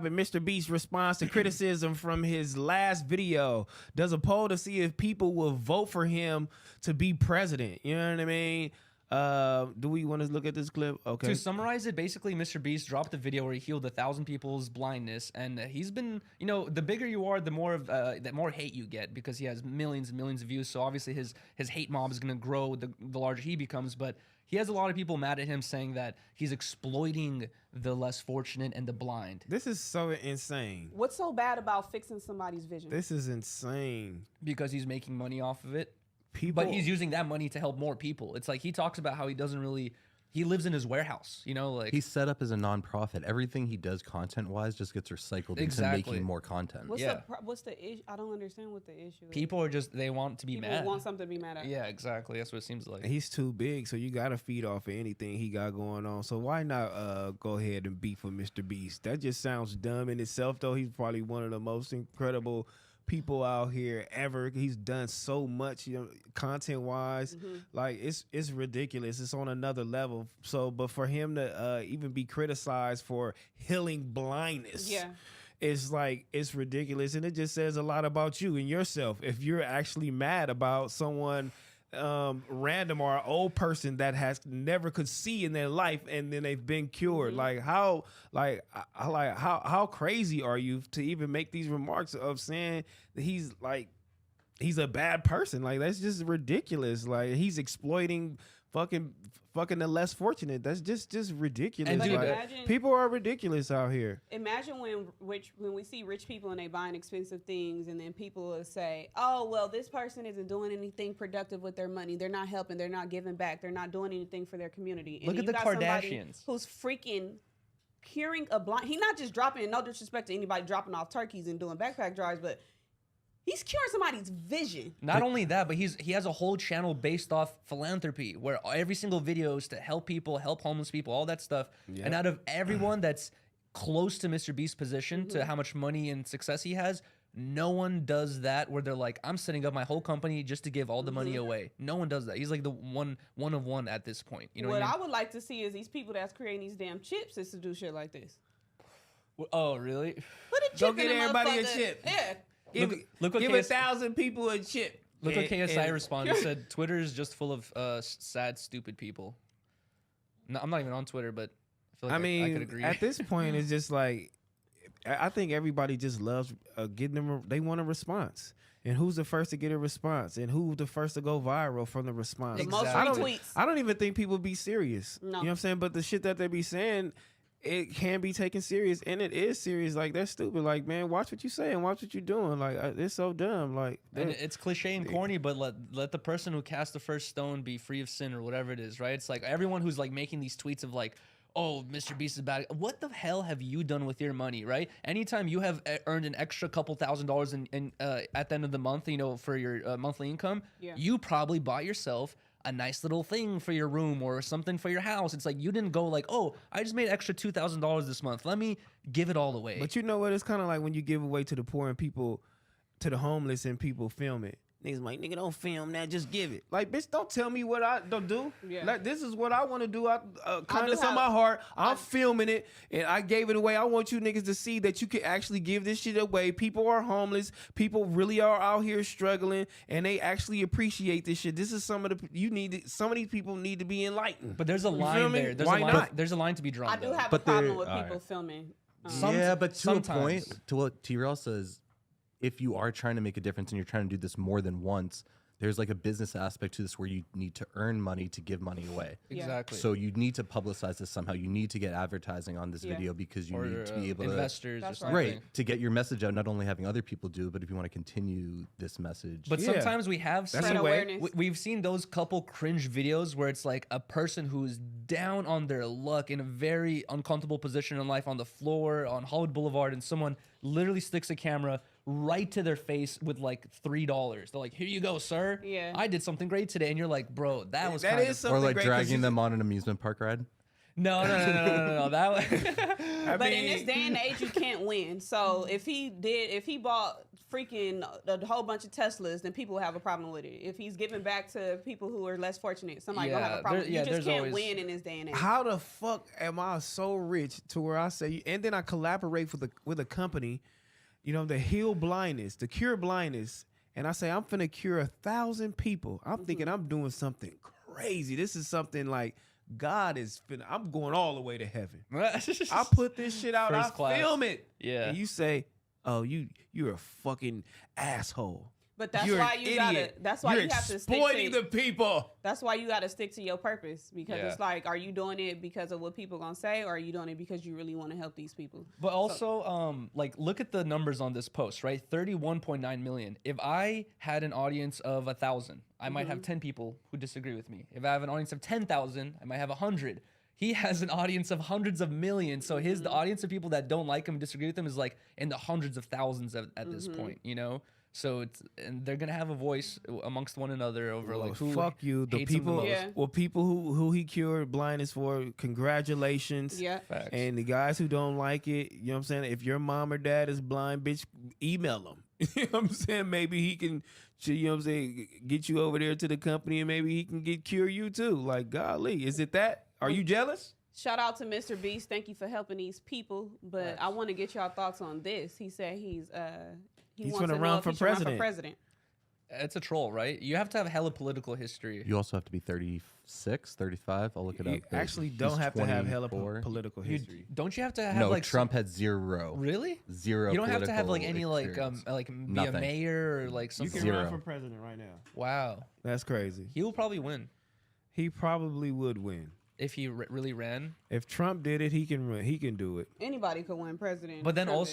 Mr. Beast responds to criticism from his last video. Does a poll to see if people will vote for him to be president. You know what I mean? Do we want to look at this clip? Okay. To summarize it, basically, Mr. Beast dropped a video where he healed 1,000 people's blindness, and he's been, you know, the bigger you are, the more of the more hate you get because he has millions and millions of views. So obviously, his hate mob is gonna grow the larger he becomes. But he has a lot of people mad at him, saying that he's exploiting the less fortunate and the blind. This is so insane. What's so bad about fixing somebody's vision? This is insane. Because he's making money off of it. People, But he's using that money to help more people. It's like he talks about how he doesn't really, he lives in his warehouse, you know, like He's set up as a nonprofit. Everything he does content-wise just gets recycled Exactly. into making more content. What's the issue? I don't understand what the issue is. people are just, they want to be People mad. want something to be mad at. Yeah, exactly. That's what it seems like. he's too big, so you gotta feed off of anything he got going on. So why not go ahead and beef with Mr. Beast? That just sounds dumb in itself, though. He's probably one of the most incredible people out here ever. He's done so much, you know, content wise. Like it's ridiculous. It's on another level. So, but for him to even be criticized for healing blindness, Yeah. it's like it's ridiculous, and it just says a lot about you and yourself if you're actually mad about someone random or an old person that has never could see in their life and then they've been cured. Like how crazy are you to even make these remarks of saying that he's a bad person? Like that's just ridiculous. Like he's exploiting fucking the less fortunate. That's just ridiculous. And dude, like, imagine- people are ridiculous out here. Imagine when we see rich people and they buying expensive things, and then people will say, "Oh, well, this person isn't doing anything productive with their money. They're not helping. They're not giving back. They're not doing anything for their community." And Look then at you the got somebody Kardashians. who's freaking curing a blind. He's not just dropping. No disrespect to anybody dropping off turkeys and doing backpack drives, but he's curing somebody's vision. Not only that, but he has a whole channel based off philanthropy where every single video is to help people, help homeless people, all that stuff. Yep. And out of everyone that's close to Mr. Beast's position, to how much money and success he has, no one does that where they're like, I'm setting up my whole company just to give all the money away. No one does that. He's like the one of one at this point. You know what I mean? I would like to see is these people that's creating these damn chips is to do shit like this. Oh, really? Put a chip Go get in a everybody a motherfucker. chip. Yeah. Look what Give KS 1,000 people a chip. Look what KSI And- responded. He said, Twitter is just full of sad, stupid people. No, I'm not even on Twitter, but I feel like I mean, I could agree. at this point, it's just like I think everybody just loves getting them. They want a response, and who's the first to get a response, and who's the first to go viral from the response. The most Exactly. retweets. I don't even think people be serious. No. You know what I'm saying? But the shit that they be saying, it can be taken serious, and it is serious. Like that's stupid. Like man, watch what you say and watch what you're doing. Like it's so dumb. Like And it's cliche and corny, but let the person who cast the first stone be free of sin or whatever it is, right? It's like everyone who's like making these tweets of like, oh, Mr. Beast is bad. What the hell have you done with your money, right? Anytime you have earned an extra couple $1,000s in at the end of the month, you know, for your monthly income, Yeah. you probably bought yourself a nice little thing for your room or something for your house. It's like you didn't go like, oh, I just made extra $2,000 this month. Let me give it all away. But you know what? It's kind of like when you give away to the poor and people, to the homeless, and people film it. Niggas like, nigga, don't film that, just give it. Like, bitch, don't tell me what I don't do. Yeah. Like, this is what I want to do. Kindness do on my have- heart. I'm filming it, and I gave it away. I want you niggas to see that you can actually give this shit away. People are homeless. People really are out here struggling, and they actually appreciate this shit. This is some of the some of these people need to be enlightened. But there's a You feel line me? there. There's Why a line. not? There's a line to be drawn. I do though. have But a problem they're- with people alright. filming. Yeah, but to a point, sometimes. to what T-Rail says, if you are trying to make a difference and you're trying to do this more than once, there's like a business aspect to this where you need to earn money to give money away. Yeah. Exactly. So you need to publicize this somehow. You need to get advertising on this Yeah. video because you or need to be able to investors or That's something. right to get your message out. Not only having other people do it, but if you want to continue this message. But Yeah. sometimes we have That's seen, a way. awareness. we've seen those couple cringe videos where it's like a person who's down on their luck in a very uncomfortable position in life on the floor on Hollywood Boulevard, and someone literally sticks a camera right to their face with like $3. They're like, "Here you go, sir. Yeah. I did something great today," and you're like, "Bro, that was That kind is of." something or like great 'cause dragging you- them on an amusement park ride. No. That I But mean, in this day and age, you can't win. So if he bought freaking a whole bunch of Teslas, then people will have a problem with it. If he's giving back to people who are less fortunate, somebody gonna have a problem. You just can't win in this day and age. how the fuck am I so rich to where I say, and then I collaborate with a company, you know, to heal blindness, to cure blindness, and I say I'm finna cure 1,000 people. I'm thinking I'm doing something crazy. This is something like God is finna. I'm going all the way to heaven. I put this shit out. First I class. film it. Yeah. And you say, "Oh, you're a fucking asshole." But that's You're why an you gotta. idiot. That's why You're you have to stick exploiting to. the people. That's why you got to stick to your purpose, because Yeah. it's like, are you doing it because of what people gonna say, or are you doing it because you really want to help these people? But also, like, look at the numbers on this post, right? 31.9 million. If I had an audience of 1,000, I might have 10 people who disagree with me. If I have an audience of 10,000, I might have 100. He has an audience of hundreds of millions. So the audience of people that don't like him, disagree with him, is like in the hundreds of thousands at this point, you know? So and they're gonna have a voice amongst one another over like who fuck you. The hates him people, most. Yeah. well, people who he cured blindness for, congratulations. Yeah. Facts. And the guys who don't like it, you know what I'm saying? If your mom or dad is blind, bitch, email them. You know what I'm saying? Maybe he can, you know what I'm saying, get you over there to the company, and maybe he can cure you too. Like, golly, is it that? Are you jealous? Shout out to Mr. Beast. Thank you for helping these people. But I want to get y'all thoughts on this. He said he wants gonna to know run if for he should run for president. president. It's a troll, right? You have to have hella political history. You also have to be 36, 35. I'll look it up. You but actually he's don't have to have hella 24. political history. Don't you have to have No, like Trump had zero. Really? Zero. You don't have to have like political any experience. like be a Nothing. mayor or like You something. can Zero. run for president right now. Wow. That's crazy. He will probably win He probably would win. if he really ran. If Trump did it, he can run. He can do it. Anybody could win president. But then president.